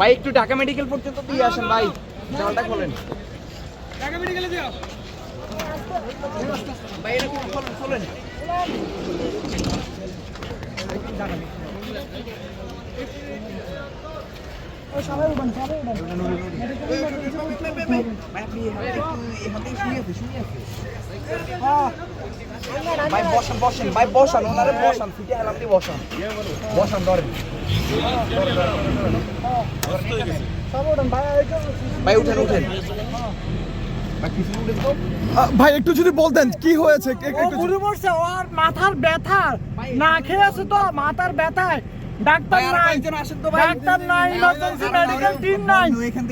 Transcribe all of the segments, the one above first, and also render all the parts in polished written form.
ভাই একটু ঢাকা মেডিকেল পর্যন্ত দিয়ে আসেন ভাই, জালটা খোলেন। ঢাকা মেডিকেলে দিও ভাই, এটা খোলেন। সবাই উঠেন, সবাই উঠেন। ভাই বসান বসেন, ভাই বসান, ওনারে বসান, ফিটে হেলাম দিয়ে বসান, বসান ধরেন ভাই, উঠেন উঠেন ভাই একটু যদি বলতেন কি হয়েছে। ওর মাথার ব্যথা, না খেয়ে আছে তো মাথার ব্যথায়, ডাক্তার নাই, ডাক্তার নাই, ইমার্জেন্সি মেডিকেল টিম নাই,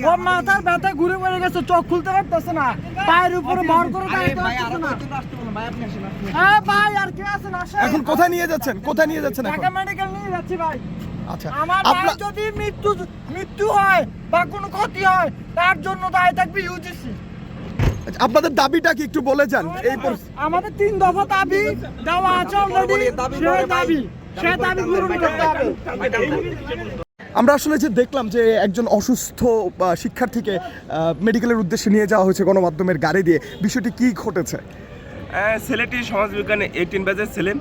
ও মাথার ব্যথায় ঘুরে পড়ে গেছে, চোখ খুলতে পারতেছে না, পায়ের উপরে ভর করে দাঁড়াতে পারতেছে না। হ্যাঁ ভাই, আর কে আছেন আসেন। এখন কোথায় নিয়ে যাচ্ছেন, কোথায় নিয়ে যাচ্ছেন এখন? ঢাকা মেডিকেল নিয়ে যাচ্ছি ভাই। আচ্ছা, আমার ভাই যদি মৃত্যু হয় বা কোনো ক্ষতি হয়, তার জন্য দায়ী থাকবে ইউজিসি। আপনাদের দাবিটা কি একটু বলে যান। এই আমাদের 3 দফা দাবি দেওয়া আছে অলরেডি, সে দাবি পূরণ করতে হবে। আমরা আসলে যে দেখলাম যে একজন অসুস্থ শিক্ষার্থীকে মেডিকেলের উদ্দেশ্যে নিয়ে যাওয়া হয়েছে গণমাধ্যমের গাড়ি দিয়ে, বিষয়টি কি ঘটেছে? ছেলেটি সমাজবিজ্ঞানে 18 ব্যাচের ছেলে।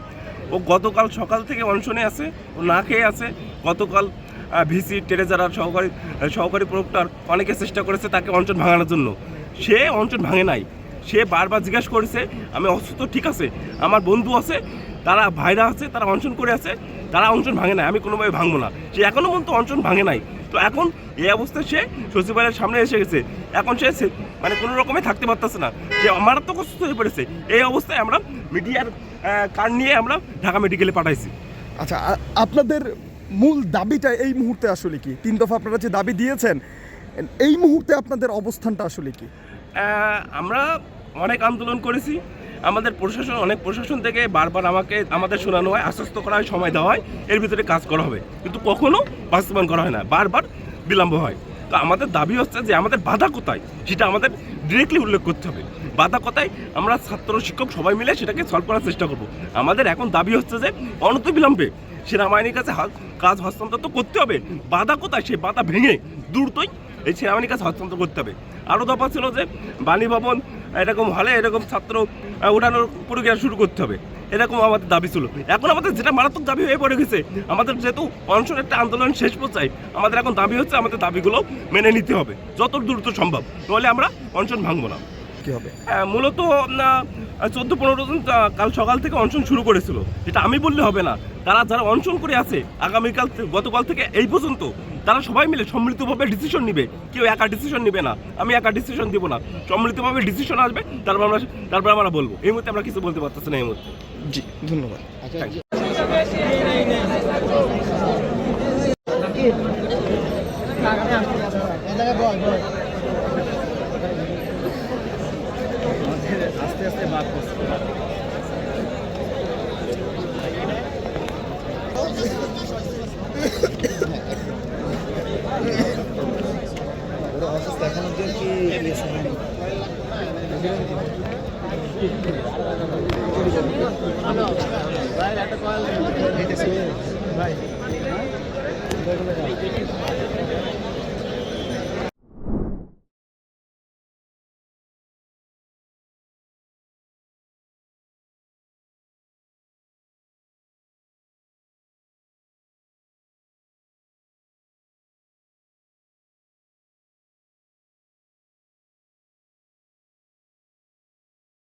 ও গতকাল সকাল থেকে অনশনে আছে, ও না খেয়ে আছে। গতকাল ভিসি ট্রেজারার সহকারী প্রক্টর অনেকে চেষ্টা করেছে তাকে অনশন ভাঙানোর জন্য, সে অনশন ভাঙে নাই। সে বারবার জিজ্ঞাসা করেছে আমি অসুস্থ, ঠিক আছে, আমার বন্ধু আছে, তারা ভাইরা আছে, তারা অনশন করে আছে, তারা অনশন ভাঙে নাই, আমি কোনোভাবে ভাঙবো না। সে এখনও পর্যন্ত অনশন ভাঙে নাই। তো এখন এই অবস্থায় সে সচিবালয়ের সামনে এসে গেছে। এখন সে মানে কোনো রকমে থাকতে পারতেছে না, সে মারাত্মক অসুস্থ হয়ে পড়েছে। এই অবস্থায় আমরা মিডিয়ার কার্ড নিয়ে আমরা ঢাকা মেডিকেলে পাঠাইছি। আচ্ছা, আপনাদের মূল দাবিটা এই মুহূর্তে আসলে কি? 3 দফা আপনারা যে দাবি দিয়েছেন, এই মুহূর্তে আপনাদের অবস্থানটা আসলে কি? আমরা অনেক আন্দোলন করেছি, আমাদের প্রশাসন থেকে বারবার আমাদের শোনানো হয়, আশ্বস্ত করা হয়, সময় দেওয়া হয়, এর ভিতরে কাজ করা হবে, কিন্তু কখনো বাস্তবায়ন করা হয় না, বারবার বিলম্ব হয়। তো আমাদের দাবি হচ্ছে যে আমাদের বাধা কোথায় সেটা আমাদের ডিরেক্টলি উল্লেখ করতে হবে। বাধা কোথায় আমরা ছাত্র শিক্ষক সবাই মিলে সেটাকে সলভ করার চেষ্টা করব। আমাদের এখন দাবি হচ্ছে যে অনতিবিলম্বে সেনাবাহিনীর কাছে কাজ হস্তান্তর তো করতে হবে। বাধা কোথায়, সেই বাধা ভেঙে দ্রুতই এই সেনাবাহিনীর কাছে হস্তান্তর করতে হবে। আরও দফা ছিল যে বাণী ভবন এরকম হলে এরকম ছাত্র ওঠানোর প্রক্রিয়া শুরু করতে হবে, এরকম আমাদের দাবি ছিল। এখন আমাদের যেটা মারাত্মক দাবি হয়ে পড়ে গেছে, আমাদের যেহেতু অনশনের একটা আন্দোলন শেষ পর্যায়ে, আমাদের এখন দাবি হচ্ছে আমাদের দাবিগুলো মেনে নিতে হবে যত দ্রুত সম্ভব, নাহলে আমরা অনশন ভাঙবো না। কি হবে? মূলত 14-15 জন কাল সকাল থেকে অনশন শুরু করেছিল, এটা আমি বললে হবে না। তারা যারা অনশন করে আছে গতকাল থেকে এই পর্যন্ত তারা সবাই মিলে সম্মিলিতভাবে ডিসিশন নিবে, কেউ একা ডিসিশন নিবে না, আমি একা ডিসিশন দিব না, সম্মিলিতভাবে ডিসিশন আসবে, তারপর আমরা বলবো। এই মুহূর্তে আমরা কিছু বলতে পারতেছি না এই মুহূর্তে। জি, ধন্যবাদ। আস্তে আস্তে বাদ করছে। এখনো কি ভাই